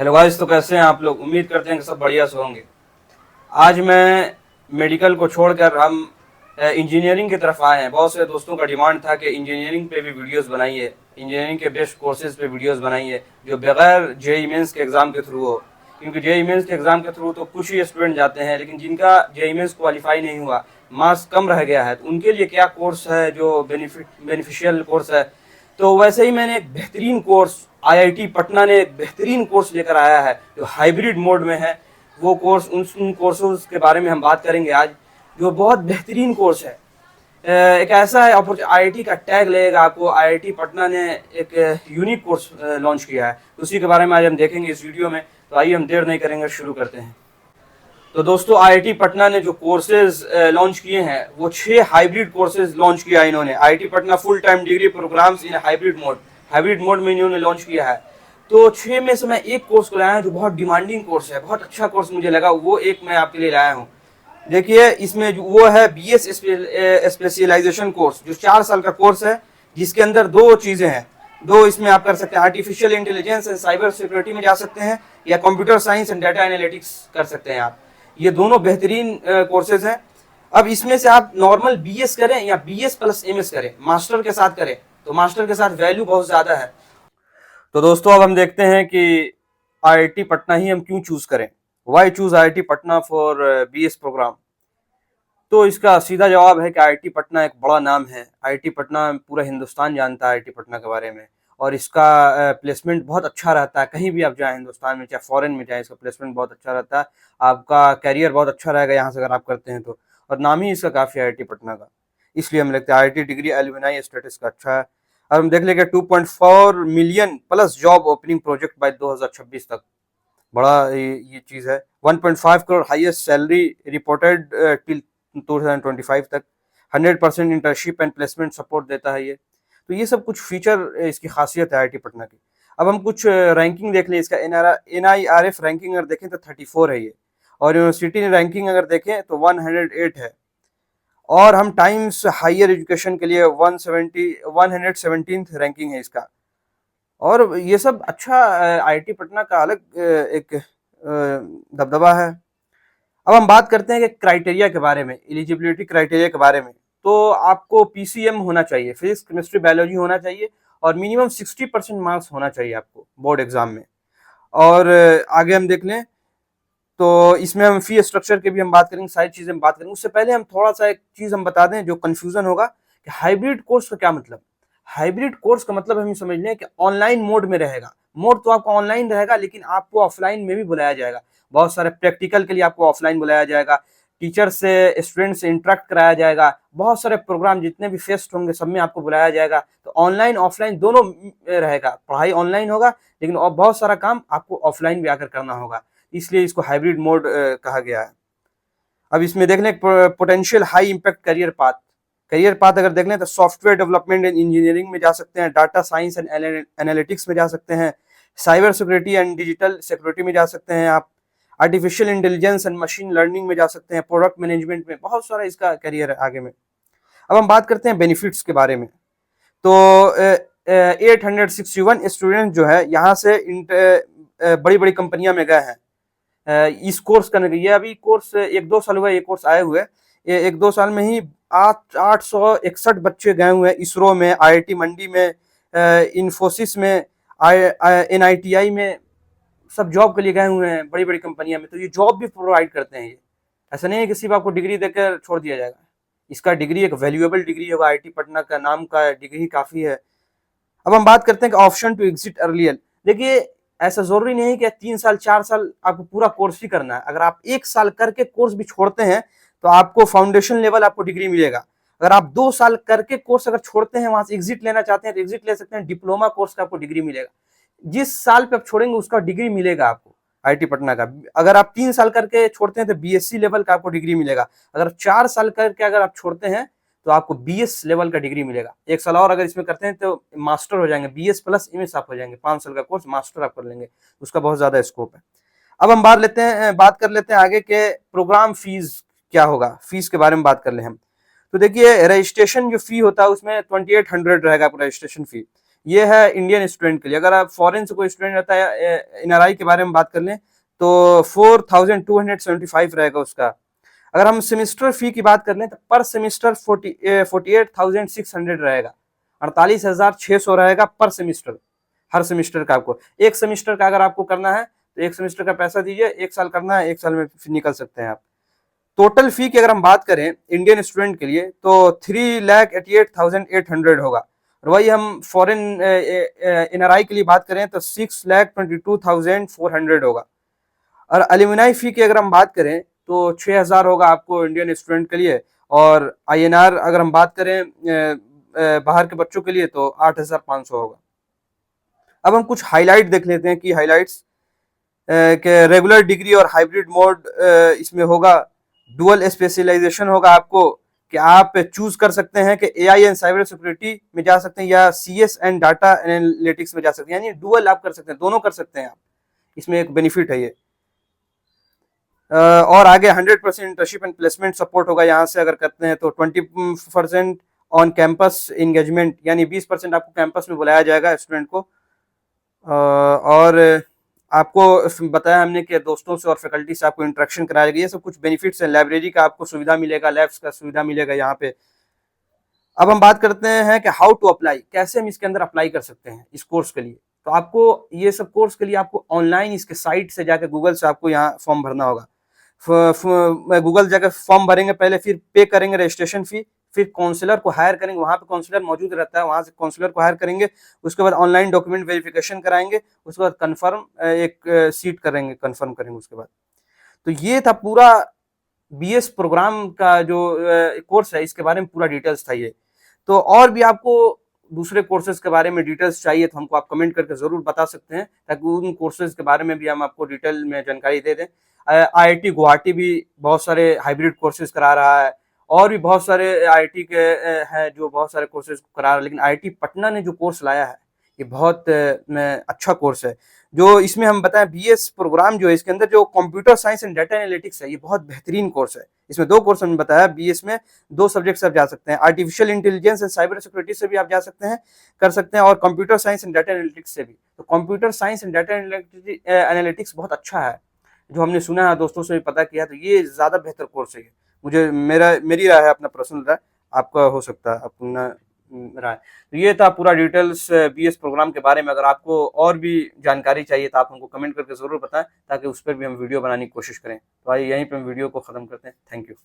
Hello guys, तो कैसे हैं आप लोग। उम्मीद करते हैं कि सब बढ़िया से होंगे। आज मैं मेडिकल को छोड़कर हम इंजीनियरिंग की तरफ आए हैं। बहुत से दोस्तों का डिमांड था कि इंजीनियरिंग पे भी वीडियोस बनाइए, इंजीनियरिंग के बेस्ट कोर्सेज पे वीडियोस बनाइए जो बगैर जेईई मेंस के एग्ज़ाम के थ्रू हो। क्योंकि जेईई मेंस के एग्ज़ाम के थ्रू तो कुछ ही स्टूडेंट जाते हैं, लेकिन जिनका जेईई मेंस क्वालिफाई नहीं हुआ, मार्क्स कम रह गया है, तो उनके लिए क्या कोर्स है जो बेनिफिशियल कोर्स है। तो वैसे ही मैंने एक बेहतरीन कोर्स, आईआईटी पटना ने एक बेहतरीन कोर्स लेकर आया है जो हाइब्रिड मोड में है। वो कोर्स, उन कोर्सेज के बारे में हम बात करेंगे आज, जो बहुत बेहतरीन कोर्स है। एक ऐसा है आईआईटी का टैग लगेगा आपको। आईआईटी पटना ने एक यूनिक कोर्स लॉन्च किया है, उसी के बारे में आज हम देखेंगे इस वीडियो में। तो आइए हम देर नहीं करेंगे, शुरू करते हैं। तो दोस्तों, आईआईटी पटना ने जो कोर्सेज लॉन्च किए हैं वो 6 हाइब्रिड कोर्सेज लॉन्च किया है इन्होंने। IIT Patna full time degree programs in hybrid mode में इन्होंने लॉन्च किया है। तो 6 में से मैं एक कोर्स को लाया हूं जो बहुत डिमांडिंग कोर्स है, बहुत अच्छा कोर्स मुझे लगा, वो एक मैं आपके लिए लाया हूँ। देखिए, इसमें जो वो है बीएस स्पेशलाइजेशन कोर्स, जो 4 साल का कोर्स है, जिसके अंदर दो चीजें हैं। दो इसमें आप कर सकते हैं, artificial intelligence and cyber security में जा सकते हैं, या computer science and data analytics कर सकते हैं आप। ये दोनों बेहतरीन कोर्सेज हैं। अब इसमें से आप नॉर्मल बीएस करें या बीएस प्लस एमएस करें, मास्टर के साथ करें, तो मास्टर के साथ वैल्यू बहुत ज्यादा है। तो दोस्तों, अब हम देखते हैं कि आईआईटी पटना ही हम क्यों चूज करें। Why choose IIT Patna for BS program. तो इसका सीधा जवाब है कि आईआईटी पटना एक बड़ा नाम है। आईआईटी पटना पूरा हिंदुस्तान जानता है आईआईटी पटना के बारे में, और इसका प्लेसमेंट बहुत अच्छा रहता है। कहीं भी आप जाएं हिंदुस्तान में, चाहे फॉरेन में जाएं, इसका प्लेसमेंट बहुत अच्छा रहता है। आपका कैरियर बहुत अच्छा रहेगा यहाँ से अगर आप करते हैं तो। और नाम ही इसका काफ़ी है आईआईटी पटना का, इसलिए हमें लगता है आईआईटी डिग्री एलुमनाई स्टेटस का अच्छा है। और हम देख लेंगे 2.4 million plus job opening project by 2026 तक। बड़ा ये चीज़ है। 1.5 crore highest salary reported till 2025 तक। 100% इंटर्नशिप एंड प्लेसमेंट सपोर्ट देता है ये। तो ये सब कुछ फीचर इसकी खासियत है आईआईटी पटना की। अब हम कुछ रैंकिंग देख लें। इसका एनआईआरएफ रैंकिंग अगर देखें तो 34 है ये, और यूनिवर्सिटी रैंकिंग अगर देखें तो 108 है। और हम टाइम्स हायर एजुकेशन के लिए 117th रैंकिंग है इसका। और ये सब अच्छा, आईआईटी पटना का अलग एक दबदबा है। अब हम बात करते हैं कि क्राइटेरिया के बारे में, एलिजिबिलिटी क्राइटेरिया के बारे में। तो आपको पीसीएम होना चाहिए, फिजिक्स केमिस्ट्री बायोलॉजी होना चाहिए, और मिनिमम 60% मार्क्स होना चाहिए आपको बोर्ड एग्जाम में। और आगे हम देख लें तो इसमें हम फी स्ट्रक्चर की भी हम बात करेंगे, सारी चीजें हम बात करेंगे। उससे पहले हम थोड़ा सा एक चीज हम बता दें जो कंफ्यूजन होगा कि हाइब्रिड कोर्स का क्या मतलब। हाइब्रिड कोर्स का मतलब हम समझ लें कि ऑनलाइन मोड में रहेगा। मोड तो आपका ऑनलाइन रहेगा, लेकिन आपको ऑफलाइन में भी बुलाया जाएगा। बहुत सारे प्रैक्टिकल के लिए आपको ऑफलाइन बुलाया जाएगा, टीचर से स्टूडेंट से इंटरेक्ट कराया जाएगा, बहुत सारे प्रोग्राम जितने भी फेस्ट होंगे सब में आपको बुलाया जाएगा। तो ऑनलाइन ऑफलाइन दोनों रहेगा। पढ़ाई ऑनलाइन होगा, लेकिन और बहुत सारा काम आपको ऑफलाइन भी आकर करना होगा, इसलिए इसको हाइब्रिड मोड कहा गया है। अब इसमें देख लें potential high impact career path अगर देख लें तो सॉफ्टवेयर डेवलपमेंट एंड इंजीनियरिंग में जा सकते हैं, डाटा साइंस एंड एनालिटिक्स में जा सकते हैं, cyber security and digital security में जा सकते हैं आप, artificial intelligence and machine learning में जा सकते हैं, प्रोडक्ट मैनेजमेंट में, बहुत सारा इसका करियर है आगे में। अब हम बात करते हैं बेनिफिट्स के बारे में। तो 861 स्टूडेंट जो है यहाँ से बड़ी बड़ी कंपनियां में गए हैं इस कोर्स करने के। ये अभी कोर्स 1-2 साल हुआ ये कोर्स आए हुए। ये 1-2 साल में ही 861 बच्चे गए हुए हैं इसरो में, आईआईटी मंडी में, इन्फोसिस में, एनआईटीआई में, सब जॉब के लिए गए हुए हैं बड़ी बड़ी कंपनियां में। तो ये जॉब भी प्रोवाइड करते हैं ये। ऐसा नहीं है कि सिर्फ आपको डिग्री देकर छोड़ दिया जाएगा। इसका डिग्री एक वैल्यूएबल डिग्री होगा। आईआईटी पटना का नाम का डिग्री काफी है। अब हम बात करते हैं कि ऑप्शन टू एग्जिट अर्लियर। देखिए, ऐसा जरूरी नहीं कि 3 साल 4 साल आपको पूरा कोर्स ही करना है। अगर आप 1 साल करके कोर्स भी छोड़ते हैं तो आपको फाउंडेशन लेवल आपको डिग्री मिलेगा। अगर आप 2 साल करके कोर्स अगर छोड़ते हैं, वहां से एग्जिट लेना चाहते हैं तो एग्जिट ले सकते हैं, डिप्लोमा कोर्स का आपको डिग्री मिलेगा। जिस साल पे आप छोड़ेंगे उसका डिग्री मिलेगा आपको आईआईटी पटना का। अगर आप 3 साल करके छोड़ते हैं तो बीएससी लेवल का आपको डिग्री मिलेगा। अगर 4 साल करके अगर आप छोड़ते हैं तो आपको बीएस लेवल का डिग्री मिलेगा। 1 साल और अगर इसमें करते हैं तो मास्टर हो जाएंगे, बीएस प्लस एमएस आप हो जाएंगे। 5 साल का कोर्स मास्टर आप कर लेंगे, उसका बहुत ज्यादा स्कोप है। अब हम बात कर लेते हैं आगे के प्रोग्राम फीस क्या होगा। फीस के बारे में बात कर ले हम। तो देखिए, रजिस्ट्रेशन जो फी होता है उसमें 2800 रहेगा आपका रजिस्ट्रेशन फी। ये है इंडियन स्टूडेंट के लिए। अगर आप फॉरेन से कोई स्टूडेंट रहता है, NRI के बारे में बात कर लें तो 4275 रहेगा उसका। अगर हम सेमिस्टर फी की बात कर लें तो पर सेमिस्टर 48,600 रहेगा, 48,600 रहेगा पर सेमिस्टर, हर सेमिस्टर का। आपको एक सेमिस्टर का अगर आपको करना है तो एक सेमिस्टर का पैसा दीजिए, एक साल करना है, एक साल में फिर निकल सकते हैं आप। टोटल फी की अगर हम बात करें इंडियन स्टूडेंट के लिए तो 3,88,800 होगा। और वही हम फॉरेन NRI के लिए बात करें तो 6,22,400 होगा। और एलुमनाई फी की अगर हम बात करें तो 6,000 होगा आपको इंडियन स्टूडेंट के लिए। और INR अगर हम बात करें बाहर के बच्चों के लिए तो 8,500 होगा। अब हम कुछ हाईलाइट देख लेते हैं कि हाईलाइट्स के रेगुलर डिग्री और हाइब्रिड मोड इसमें होगा। डुअल स्पेशलाइजेशन होगा आपको, कि आप चूज कर सकते हैं कि AI एंड साइबर सिक्योरिटी में जा सकते हैं या CS एंड डाटा एनालिटिक्स में जा सकते हैं, यानी डुअल आप कर सकते हैं, दोनों कर सकते हैं आप। इसमें एक बेनिफिट है ये। और आगे 100% इंटर्नशिप एंड प्लेसमेंट सपोर्ट होगा यहाँ से अगर करते हैं तो। 20% ऑन कैंपस इंगेजमेंट, यानी 20% आपको कैंपस में बुलाया जाएगा स्टूडेंट को। और आपको बताया हमने कि दोस्तों से और फैकल्टी से आपको इंटरेक्शन कराया गया, ये सब कुछ बेनिफिट्स हैं। लाइब्रेरी का आपको सुविधा मिलेगा, लैब्स का सुविधा मिलेगा यहाँ पे। अब हम बात करते हैं कि हाउ टू अप्लाई, कैसे हम इसके अंदर अप्लाई कर सकते हैं इस कोर्स के लिए। तो आपको ये सब कोर्स के लिए आपको ऑनलाइन इसके साइट से जाकर गूगल से आपको यहाँ फॉर्म भरना होगा। गूगल जाकर फॉर्म भरेंगे पहले, फिर पे करेंगे रजिस्ट्रेशन फी, फिर काउंसलर को हायर करेंगे, वहाँ पे काउंसलर मौजूद रहता है, वहाँ से काउंसलर को हायर करेंगे। उसके बाद ऑनलाइन डॉक्यूमेंट वेरिफिकेशन कराएंगे, उसके बाद कंफर्म एक सीट करेंगे, कंफर्म करेंगे उसके बाद। तो ये था पूरा BS प्रोग्राम का जो कोर्स है, इसके बारे में पूरा डिटेल्स था ये। तो और भी आपको दूसरे कोर्सेज के बारे में डिटेल्स चाहिए तो हमको आप कमेंट करके जरूर बता सकते हैं, ताकि उन कोर्सेज के बारे में भी हम आपको डिटेल में जानकारी दे दें। IIT गुवाहाटी भी बहुत सारे हाइब्रिड कोर्सेज करा रहा है, और भी बहुत सारे IIT के हैं जो बहुत सारे कोर्सेज करा रहा है। लेकिन IIT पटना ने जो कोर्स लाया है ये बहुत अच्छा कोर्स है। जो इसमें हम बताएं BS प्रोग्राम जो है, इसके अंदर जो computer science and data analytics है, ये बहुत बेहतरीन कोर्स है। इसमें 2 कोर्स हमने बताया, BS में 2 सब्जेक्ट से आप जा सकते हैं। Artificial intelligence and cyber security से भी आप जा सकते हैं, कर सकते हैं, और computer science and data analytics से भी। तो computer science and data analytics बहुत अच्छा है, जो हमने सुना है, दोस्तों से भी पता किया, तो ये ज्यादा बेहतर कोर्स है। मुझे मेरी राय है, अपना पर्सनल राय, आपका हो सकता है अपना राय। तो ये था पूरा डिटेल्स BS प्रोग्राम के बारे में। अगर आपको और भी जानकारी चाहिए तो आप हमको कमेंट करके जरूर बताएं, ताकि उस पर भी हम वीडियो बनाने की कोशिश करें। तो आइए यहीं पे हम वीडियो को खत्म करते हैं। Thank you.